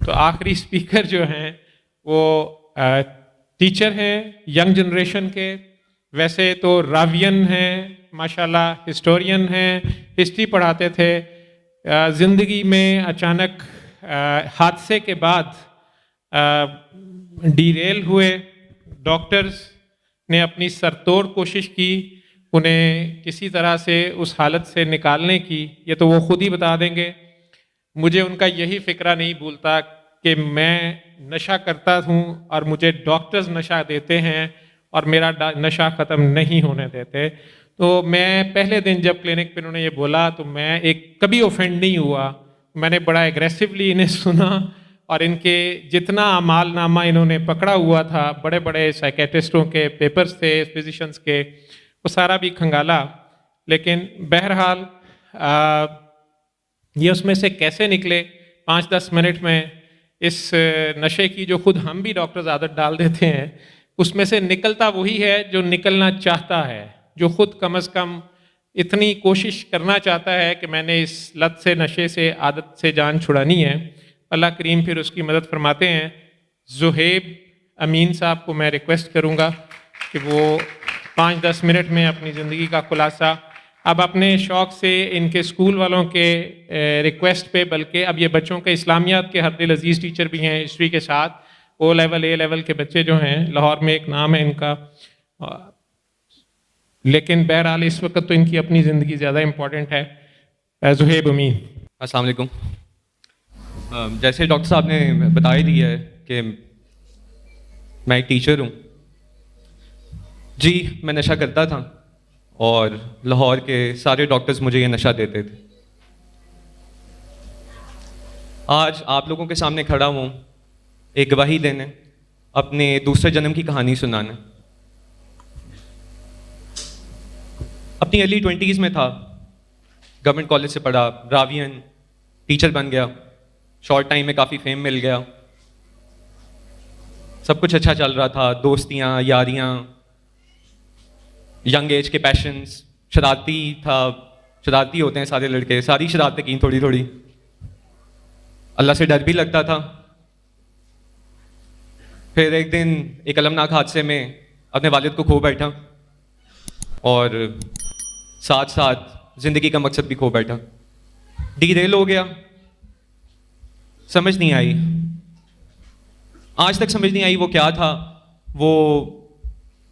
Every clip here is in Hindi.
तो आखिरी स्पीकर जो हैं वो टीचर हैं यंग जनरेशन के। वैसे तो रावियन हैं माशाल्लाह, हिस्टोरियन हैं, हिस्ट्री पढ़ाते थे। ज़िंदगी में अचानक हादसे के बाद डीरेल हुए। डॉक्टर्स ने अपनी सरतोड़ कोशिश की उन्हें किसी तरह से उस हालत से निकालने की, ये तो वो खुद ही बता देंगे। मुझे उनका यही फ़िक्रा नहीं भूलता कि मैं नशा करता हूँ और मुझे डॉक्टर्स नशा देते हैं और मेरा नशा ख़त्म नहीं होने देते। तो मैं पहले दिन जब क्लिनिक पे उन्होंने ये बोला तो मैं कभी ऑफेंड नहीं हुआ। मैंने बड़ा एग्रेसिवली इन्हें सुना और इनके जितना अमालनामा इन्होंने पकड़ा हुआ था, बड़े बड़े साइकेट्रिस्टों के पेपर्स थे, फिजिशंस के, वो सारा भी खंगाला। लेकिन बहरहाल ये उसमें से कैसे निकले 5-10 मिनट में, इस नशे की जो खुद हम भी डॉक्टर्स आदत डाल देते हैं, उसमें से निकलता वही है जो निकलना चाहता है, जो खुद कम से कम इतनी कोशिश करना चाहता है कि मैंने इस लत से, नशे से, आदत से जान छुड़ानी है। अल्लाह करीम फिर उसकी मदद फरमाते हैं। ज़ुहैब अमीन साहब को मैं रिक्वेस्ट करूँगा कि वो 5-10 मिनट में अपनी ज़िंदगी का खुलासा, अब अपने शौक़ से इनके स्कूल वालों के रिक्वेस्ट पे, बल्कि अब ये बच्चों के इस्लामियात के हर दिल अजीज़ टीचर भी हैं हिस्ट्री के साथ। ओ लेवल, ए लेवल के बच्चे जो हैं, लाहौर में एक नाम है इनका। लेकिन बहरहाल इस वक्त तो इनकी अपनी ज़िंदगी ज़्यादा इम्पॉर्टेंट है। ज़ुहैब अमीन। अस्सलाम वालेकुम। जैसे डॉक्टर साहब ने बता ही दिया है कि मैं एक टीचर हूँ। जी, मैं नशा करता था और लाहौर के सारे डॉक्टर्स मुझे ये नशा देते थे। आज आप लोगों के सामने खड़ा हूँ एक गवाही देने, अपने दूसरे जन्म की कहानी सुनाने। अपनी अर्ली 20s में था, गवर्नमेंट कॉलेज से पढ़ा, रावियन, टीचर बन गया, शॉर्ट टाइम में काफ़ी फेम मिल गया, सब कुछ अच्छा चल रहा था, दोस्तियाँ, यारियाँ, यंग एज के पैशंस, शरारती था, शरारती होते हैं सारे लड़के, सारी शरारतें की थोड़ी थोड़ी। अल्लाह से डर भी लगता था। फिर एक दिन एक अलमनाक हादसे में अपने वालिद को खो बैठा और साथ साथ ज़िंदगी का मकसद भी खो बैठा। डीरेल हो गया, समझ नहीं आई, आज तक समझ नहीं आई वो क्या था। वो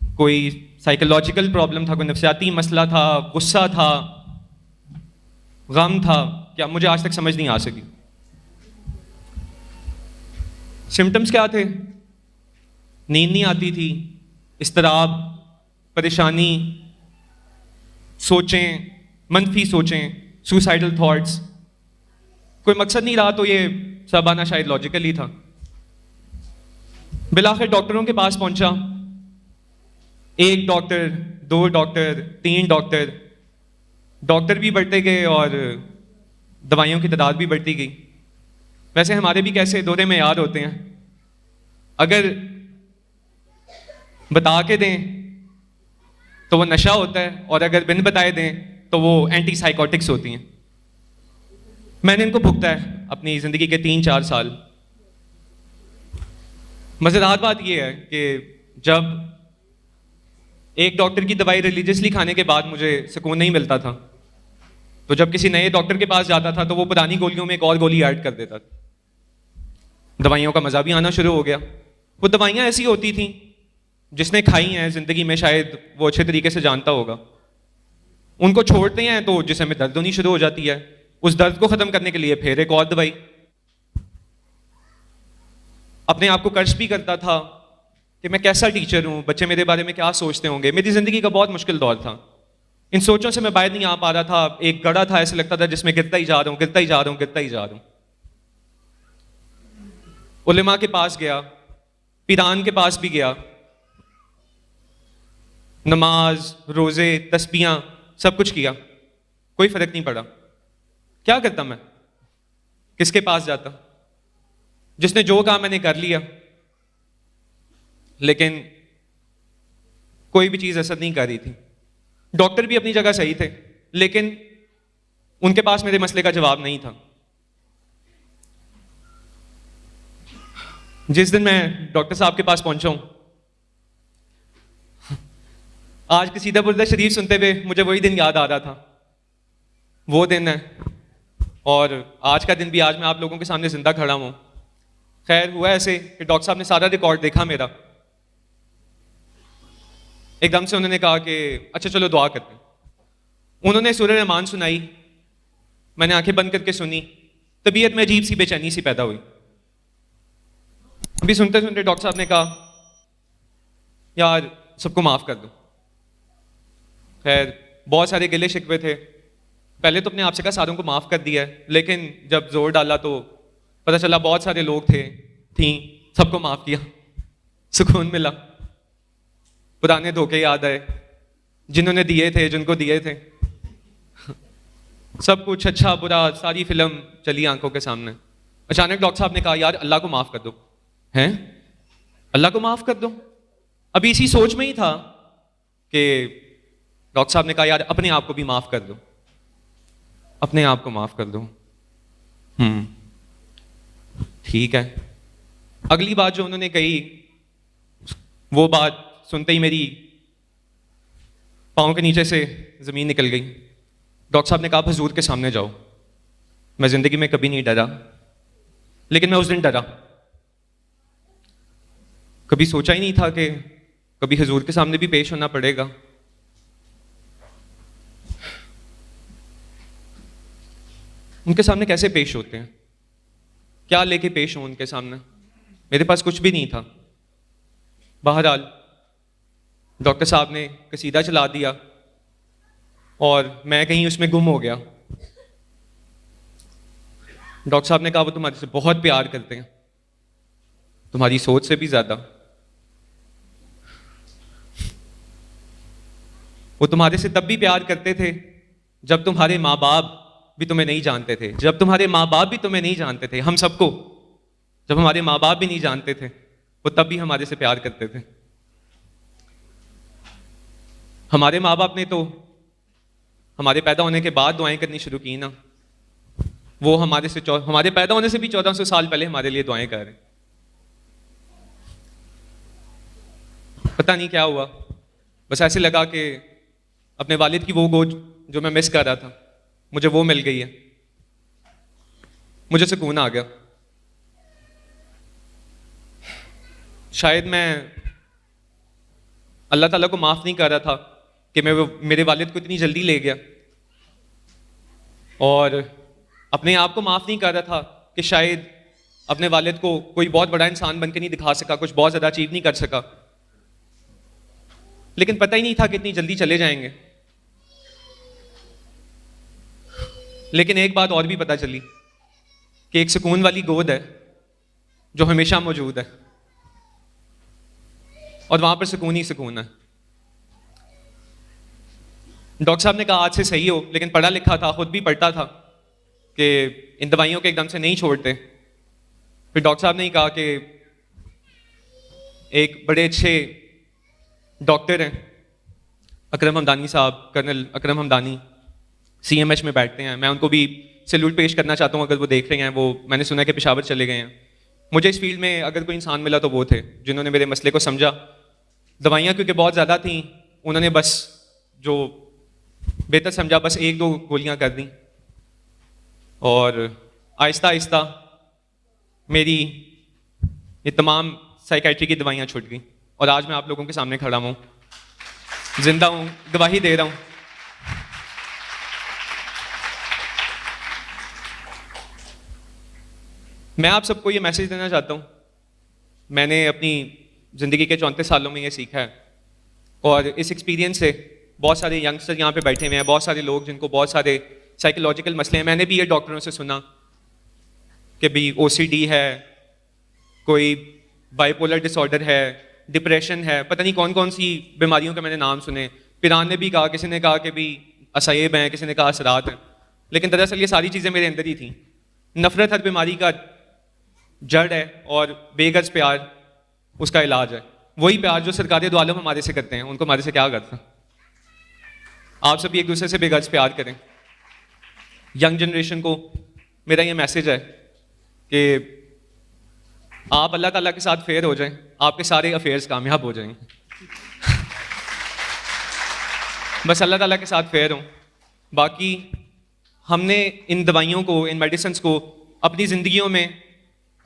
कोई साइकोलॉजिकल प्रॉब्लम था, कोई नफ्सियाती मसला था, गुस्सा था, गम था, क्या मुझे आज तक समझ नहीं आ सकी। सिम्टम्स क्या थे? नींद नहीं आती थी, इस्तराब, परेशानी, सोचें, मनफी सोचें, सुसाइडल थॉट्स। कोई मकसद नहीं रहा तो ये सब आना शायद लॉजिकल ही था। बिलाखिर डॉक्टरों के पास पहुंचा, एक डॉक्टर, 2 डॉक्टर, 3 डॉक्टर, डॉक्टर भी बढ़ते गए और दवाइयों की तादाद भी बढ़ती गई। वैसे हमारे भी कैसे दौरे में याद होते हैं, अगर बता के दें तो वो नशा होता है और अगर बिन बताए दें तो वो एंटी साइकोटिक्स होती हैं। मैंने इनको भुगता है अपनी ज़िंदगी के 3-4 साल। मज़ेदार बात यह है कि जब एक डॉक्टर की दवाई रिलीजियसली खाने के बाद मुझे सुकून नहीं मिलता था, तो जब किसी नए डॉक्टर के पास जाता था तो वो पुरानी गोलियों में एक और गोली ऐड कर देता था। दवाइयों का मज़ा भी आना शुरू हो गया। वो दवाइयाँ ऐसी होती थीं, जिसने खाई हैं ज़िंदगी में शायद वो अच्छे तरीके से जानता होगा। उनको छोड़ते हैं तो जिस्म में दर्द होनी शुरू हो जाती है, उस दर्द को ख़त्म करने के लिए फिर एक और दवाई। अपने आप को कर्ज भी करता था कि मैं कैसा टीचर हूँ, बच्चे मेरे बारे में क्या सोचते होंगे। मेरी ज़िंदगी का बहुत मुश्किल दौर था, इन सोचों से मैं बाहर नहीं आ पा रहा था। एक गड़ा था, ऐसे लगता था जिसमें गिरता ही जा रहा हूँ, गिरता ही जा रहा हूँ, गिरता ही जा रहा हूँ। उलेमा के पास गया, पीरान के पास भी गया, नमाज, रोजे, तस्बीहां, सब कुछ किया, कोई फर्क नहीं पड़ा। क्या करता मैं, किसके पास जाता? जिसने जो कहा मैंने कर लिया। लेकिन कोई भी चीज़ असर नहीं कर रही थी। डॉक्टर भी अपनी जगह सही थे, लेकिन उनके पास मेरे मसले का जवाब नहीं था। जिस दिन मैं डॉक्टर साहब के पास पहुंचा हूं, आज कसीदा बुर्दा शरीफ सुनते हुए मुझे वही दिन याद आ रहा था। वो दिन है और आज का दिन भी, आज मैं आप लोगों के सामने जिंदा खड़ा हूं। खैर हुआ ऐसे कि डॉक्टर साहब ने सारा रिकॉर्ड देखा मेरा। एकदम से उन्होंने कहा कि अच्छा चलो दुआ करते हैं। उन्होंने सूरह रहमान सुनाई, मैंने आंखें बंद करके सुनी। तबीयत में अजीब सी बेचैनी सी पैदा हुई। अभी सुनते सुनते डॉक्टर साहब ने कहा यार सबको माफ कर दो। खैर बहुत सारे गिले शिकवे थे। पहले तो अपने आप से कहा सारों को माफ कर दिया है, लेकिन जब जोर डाला तो पता चला बहुत सारे लोग थी, सबको माफ किया, सुकून मिला। पुराने धोखे याद आए जिन्होंने दिए थे, जिनको दिए थे। सब कुछ अच्छा बुरा सारी फिल्म चली आंखों के सामने। अचानक डॉक्टर साहब ने कहा यार अल्लाह को माफ कर दो। हैं? अल्लाह को माफ कर दो? अभी इसी सोच में ही था कि डॉक्टर साहब ने कहा यार अपने आप को भी माफ कर दो, अपने आप को माफ कर दो। ठीक है। अगली बात जो उन्होंने कही, वो बात सुनते ही मेरी पाँव के नीचे से जमीन निकल गई। डॉक्टर साहब ने कहा हुजूर के सामने जाओ। मैं जिंदगी में कभी नहीं डरा, लेकिन मैं उस दिन डरा। कभी सोचा ही नहीं था कि कभी हुजूर के सामने भी पेश होना पड़ेगा। उनके सामने कैसे पेश होते हैं, क्या लेके पेश हूं उनके सामने? मेरे पास कुछ भी नहीं था। बहरहाल डॉक्टर साहब ने कसीदा चला दिया और मैं कहीं उसमें गुम हो गया। डॉक्टर साहब ने कहा वो तुम्हारे से बहुत प्यार करते हैं, तुम्हारी सोच से भी ज्यादा। वो तुम्हारे से तब भी प्यार करते थे जब तुम्हारे माँ बाप भी तुम्हें नहीं जानते थे, जब तुम्हारे माँ बाप भी तुम्हें नहीं जानते थे। हम सबको, जब हमारे माँ बाप भी नहीं जानते थे, वो तब भी हमारे से प्यार करते थे। हमारे माँ बाप ने तो हमारे पैदा होने के बाद दुआएं करनी शुरू की ना। वो हमारे पैदा होने से भी 1400 साल पहले हमारे लिए दुआएं कर रहे। पता नहीं क्या हुआ, बस ऐसे लगा कि अपने वालिद की वो गोद जो मैं मिस कर रहा था, मुझे वो मिल गई है। मुझे सुकून आ गया। शायद मैं अल्लाह ताला को माफ नहीं कर रहा था कि मैं मेरे वालिद को इतनी जल्दी ले गया, और अपने आप को माफ नहीं कर रहा था कि शायद अपने वालिद को कोई बहुत बड़ा इंसान बनकर नहीं दिखा सका, कुछ बहुत ज्यादा अचीव नहीं कर सका। लेकिन पता ही नहीं था कि इतनी जल्दी चले जाएंगे। लेकिन एक बात और भी पता चली कि एक सुकून वाली गोद है जो हमेशा मौजूद है, और वहां पर सुकून ही सुकून है। डॉक्टर साहब ने कहा आज से सही हो, लेकिन पढ़ा लिखा था, खुद भी पढ़ता था कि इन दवाइयों के एकदम से नहीं छोड़ते। फिर डॉक्टर साहब ने ही कहा कि एक बड़े अच्छे डॉक्टर हैं अकरम हमदानी साहब, कर्नल अकरम हमदानी, CMH में बैठते हैं। मैं उनको भी सैल्यूट पेश करना चाहता हूँ अगर वो देख रहे हैं। वो मैंने सुना कि पेशावर चले गए हैं। मुझे इस फील्ड में अगर कोई इंसान मिला तो वो थे जिन्होंने मेरे मसले को समझा। दवाइयाँ क्योंकि बहुत ज़्यादा थी, उन्होंने बस जो बेहतर समझा बस 1-2 गोलियाँ कर दी, और आहिस्ता आहिस्ता मेरी ये तमाम साइकेट्री की दवाइयाँ छूट गई, और आज मैं आप लोगों के सामने खड़ा हूँ, जिंदा हूँ, गवाही दे रहा हूँ। मैं आप सबको ये मैसेज देना चाहता हूँ, मैंने अपनी ज़िंदगी के 34 सालों में ये सीखा है, और इस एक्सपीरियंस से बहुत सारे यंगस्टर यहाँ पे बैठे हुए हैं, बहुत सारे लोग जिनको बहुत सारे साइकोलॉजिकल मसले हैं। मैंने भी ये डॉक्टरों से सुना कि भी OCD है, कोई बाइपोलर डिसऑर्डर है, डिप्रेशन है, पता नहीं कौन कौन सी बीमारियों के मैंने नाम सुने। पिरान ने भी कहा, किसी ने कहा कि भी असैब हैं, किसी ने कहा असरात हैं, लेकिन दरअसल ये सारी चीज़ें मेरे अंदर ही थी। नफरत हर बीमारी का जड़ है और बेगर्ज प्यार उसका इलाज है। वही प्यार जो सरकार दो आलम हमारे से करते हैं, उनको हमारे से क्या करता। आप सभी एक दूसरे से बेगर्ज प्यार करें। यंग जनरेशन को मेरा ये मैसेज है कि आप अल्लाह ताला के साथ फेयर हो जाएं, आपके सारे अफेयर्स कामयाब हो जाएंगे। बस अल्लाह ताला के साथ फेयर हो। बाकी हमने इन दवाइयों को, इन मेडिसिन को अपनी ज़िंदगियों में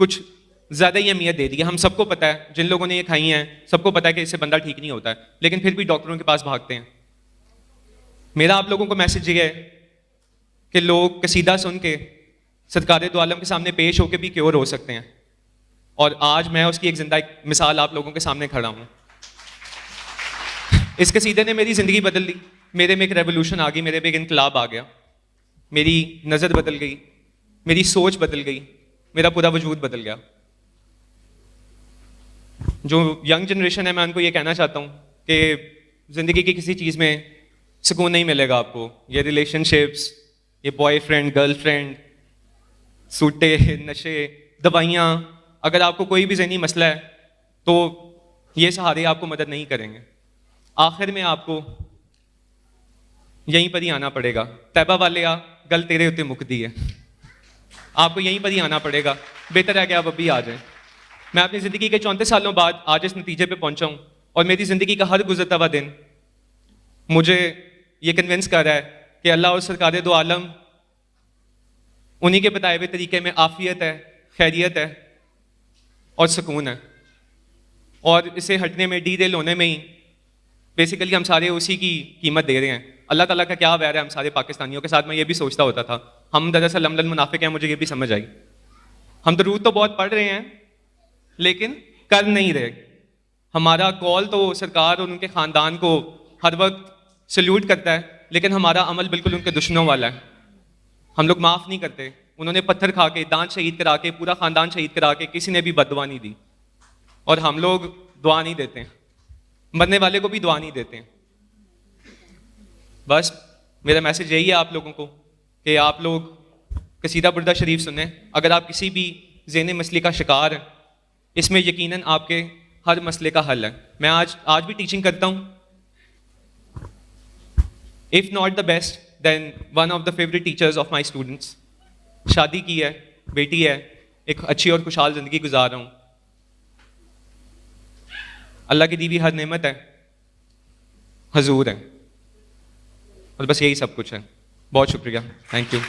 कुछ ज़्यादा ही अहमियत दे दी है। हम सबको पता है, जिन लोगों ने ये खाई हैं सबको पता है कि इससे बंदा ठीक नहीं होता है, लेकिन फिर भी डॉक्टरों के पास भागते हैं। मेरा आप लोगों को मैसेज ये है कि लोग कसीदा सुन के सरकार दो आलम के सामने पेश होकर भी क्योर हो सकते हैं, और आज मैं उसकी एक जिंदा मिसाल आप लोगों के सामने खड़ा हूँ। इस कसीदे ने मेरी ज़िंदगी बदल दी, मेरे में एक रेवोल्यूशन आ गई, मेरे में एक इनकलाब आ गया, मेरी नज़र बदल गई, मेरी सोच बदल गई, मेरा पूरा वजूद बदल गया। जो यंग जनरेशन है, मैं उनको ये कहना चाहता हूँ कि ज़िंदगी की किसी चीज़ में सुकून नहीं मिलेगा आपको। ये रिलेशनशिप्स, ये बॉयफ्रेंड गर्लफ्रेंड, सूटे, नशे, दवाइयाँ, अगर आपको कोई भी ज़हनी मसला है तो ये सहारे आपको मदद नहीं करेंगे। आखिर में आपको यहीं पर ही आना पड़ेगा। तैबा वाले आ गल तेरे उत्ते मुकदी है, आपको यहीं पर ही आना पड़ेगा। बेहतर है कि आप अभी आ जाएं। मैं अपनी ज़िंदगी के 34 सालों बाद आज इस नतीजे पे पहुंचा हूं, और मेरी ज़िंदगी का हर गुजरता हुआ दिन मुझे ये कन्विंस कर रहा है कि अल्लाह और सरकार दो आलम उन्हीं के बताए हुए तरीके में आफियत है, खैरियत है और सुकून है। और इसे हटने में, डीरेल होने में ही बेसिकली हम सारे उसी की कीमत दे रहे हैं। अल्लाह ताला का क्या वैर है हम सारे पाकिस्तानियों के साथ। मैं ये भी सोचता होता था, हम दरअसल लमलन मुनाफिक हैं, मुझे ये भी समझ आई। हम दरूद तो बहुत पढ़ रहे हैं लेकिन कर नहीं रहे। हमारा कॉल तो सरकार और उनके ख़ानदान को हर वक्त सल्यूट करता है, लेकिन हमारा अमल बिल्कुल उनके दुश्मनों वाला है। हम लोग माफ़ नहीं करते। उन्होंने पत्थर खा के, दांत शहीद करा के, पूरा ख़ानदान शहीद करा के किसी ने भी बददुआ नहीं दी, और हम लोग दुआ नहीं देते हैं, मरने वाले को भी दुआ नहीं देते हैं। बस मेरा मैसेज यही है आप लोगों को कि आप लोग कसीदा बुर्दा शरीफ सुने। अगर आप किसी भी ज़हनी मसले का शिकार हैं, इसमें यकीनन आपके हर मसले का हल है। मैं आज भी टीचिंग करता हूँ। If not the best then one of the favourite teachers of my students. शादी की है, बेटी है, एक अच्छी और खुशहाल ज़िंदगी गुजार रहा हूँ। अल्लाह की दी हुई हर नेमत है, हजूर है, और बस यही सब कुछ है। बहुत शुक्रिया, थैंक यू।